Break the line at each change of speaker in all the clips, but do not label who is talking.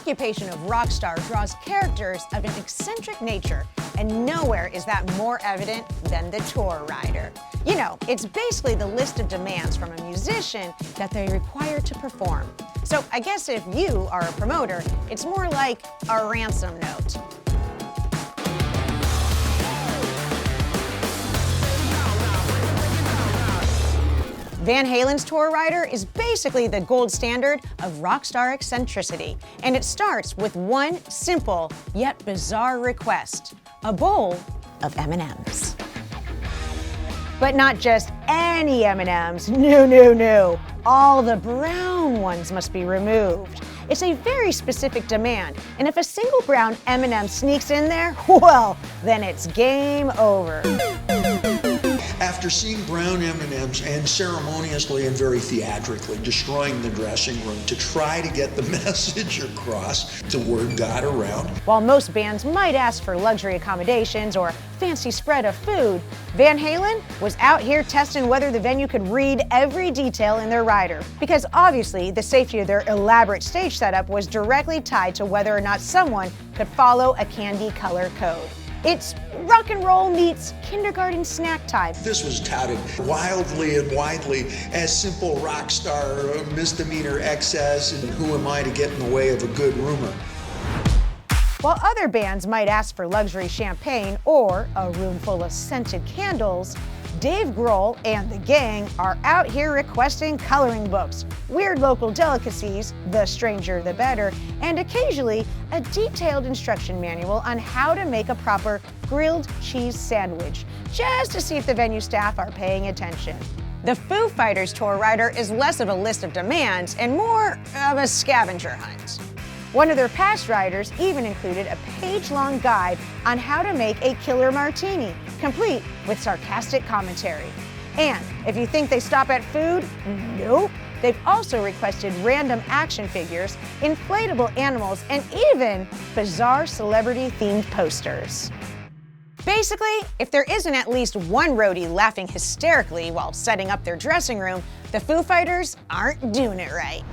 occupation of rock star draws characters of an eccentric nature, and nowhere is that more evident than the tour rider. You know, it's basically the list of demands from a musician that they require to perform. So I guess if you are a promoter, it's more like a ransom note. Van Halen's tour rider is basically the gold standard of rock star eccentricity, and it starts with one simple yet bizarre request: a bowl of M&ms. But not just any M&ms, no. All the brown ones must be removed. It's a very specific demand, and if a single brown M&M sneaks in there, well, then it's game over.
After seeing brown M&Ms and ceremoniously and very theatrically destroying the dressing room to try to get the message across, the word got around.
While most bands might ask for luxury accommodations or fancy spread of food, Van Halen was out here testing whether the venue could read every detail in their rider. Because obviously the safety of their elaborate stage setup was directly tied to whether or not someone could follow a candy color code. It's rock and roll meets kindergarten snack time.
This was touted wildly and widely as simple rock star misdemeanor excess, and who am I to get in the way of a good rumor?
While other bands might ask for luxury champagne or a room full of scented candles, Dave Grohl and the gang are out here requesting coloring books, weird local delicacies, the stranger the better, and occasionally a detailed instruction manual on how to make a proper grilled cheese sandwich, just to see if the venue staff are paying attention. The Foo Fighters tour rider is less of a list of demands and more of a scavenger hunt. One of their past riders even included a page-long guide on how to make a killer martini, complete with sarcastic commentary. And if you think they stop at food, nope. They've also requested random action figures, inflatable animals, and even bizarre celebrity-themed posters. Basically, if there isn't at least one roadie laughing hysterically while setting up their dressing room, the Foo Fighters aren't doing it right.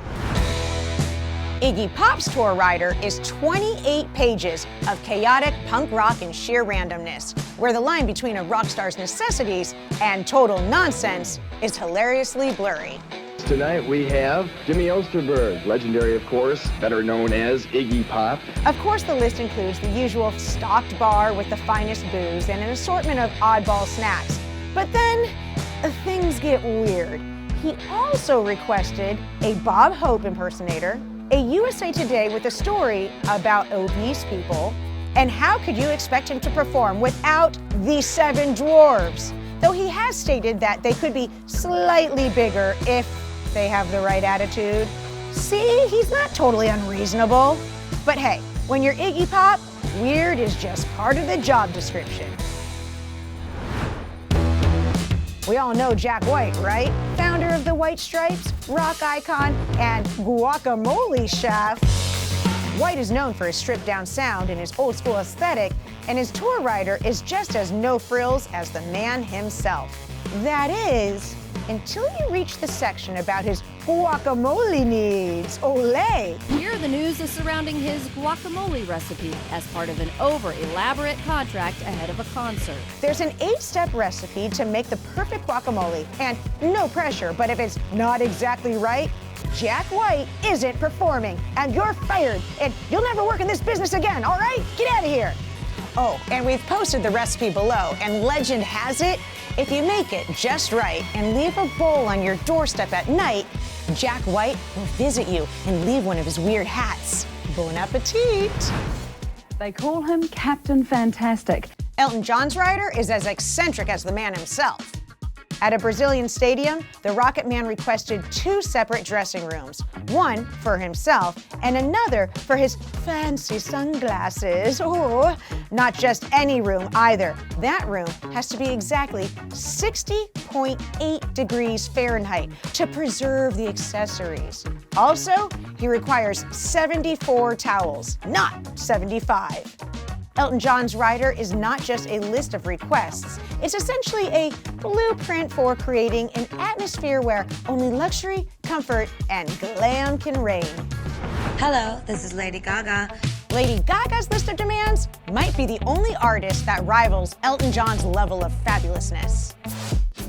Iggy Pop's tour rider is 28 pages of chaotic punk rock and sheer randomness, where the line between a rock star's necessities and total nonsense is hilariously blurry.
Tonight we have Jimmy Osterberg, legendary of course, better known as Iggy Pop.
Of course the list includes the usual stocked bar with the finest booze and an assortment of oddball snacks. But then, things get weird. He also requested a Bob Hope impersonator, a USA Today with a story about obese people, and how could you expect him to perform without the Seven Dwarves? Though he has stated that they could be slightly bigger if they have the right attitude. See, he's not totally unreasonable. But hey, when you're Iggy Pop, weird is just part of the job description. We all know Jack White, right? Founder of the White Stripes, rock icon, and Guacamole chef. White is known for his stripped-down sound and his old-school aesthetic, and his tour rider is just as no-frills as the man himself. That is, until you reach the section about his guacamole needs. Olé!
Here are the news surrounding his guacamole recipe as part of an over-elaborate contract ahead of a concert.
There's an 8-step recipe to make the perfect guacamole, and no pressure, but if it's not exactly right, Jack White isn't performing, and you're fired, and you'll never work in this business again, all right? Get out of here! Oh, and we've posted the recipe below, and legend has it, if you make it just right and leave a bowl on your doorstep at night, Jack White will visit you and leave one of his weird hats. Bon appetit!
They call him Captain Fantastic.
Elton John's rider is as eccentric as the man himself. At a Brazilian stadium, the Rocket Man requested 2 separate dressing rooms, one for himself and another for his fancy sunglasses. Oh, not just any room either. That room has to be exactly 60.8 degrees Fahrenheit to preserve the accessories. Also, he requires 74 towels, not 75. Elton John's rider is not just a list of requests. It's essentially a blueprint for creating an atmosphere where only luxury, comfort, and glam can reign.
Hello, this is Lady Gaga.
Lady Gaga's list of demands might be the only artist that rivals Elton John's level of fabulousness.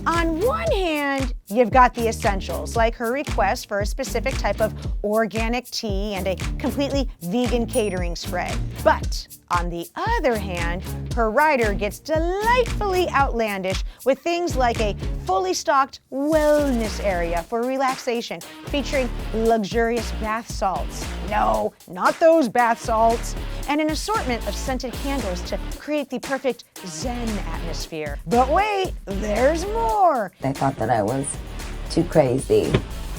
On one hand, you've got the essentials, like her request for a specific type of organic tea and a completely vegan catering spread. But on the other hand, her rider gets delightfully outlandish with things like a fully stocked wellness area for relaxation, featuring luxurious bath salts. No, not those bath salts. And an assortment of scented candles to create the perfect Zen atmosphere. But wait, there's more.
They thought that I was too crazy.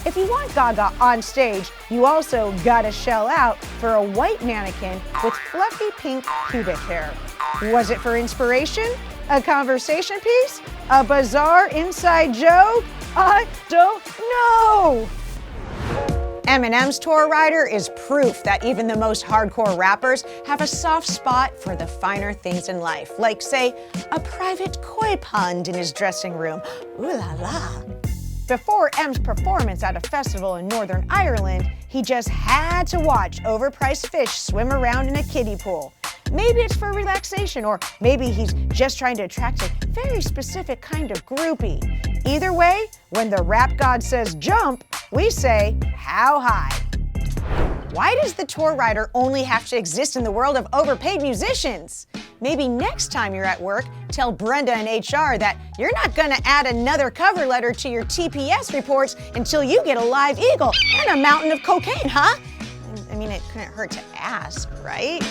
If you want Gaga on stage, you also gotta shell out for a white mannequin with fluffy pink pubic hair. Was it for inspiration? A conversation piece? A bizarre inside joke? I don't know! Eminem's tour rider is proof that even the most hardcore rappers have a soft spot for the finer things in life, like, say, a private koi pond in his dressing room. Ooh la la. Before M's performance at a festival in Northern Ireland, he just had to watch overpriced fish swim around in a kiddie pool. Maybe it's for relaxation, or maybe he's just trying to attract a very specific kind of groupie. Either way, when the rap god says jump, we say, how high? Why does the tour rider only have to exist in the world of overpaid musicians? Maybe next time you're at work, tell Brenda in HR that you're not gonna add another cover letter to your TPS reports until you get a live eagle and a mountain of cocaine, huh? I mean, it couldn't hurt to ask, right?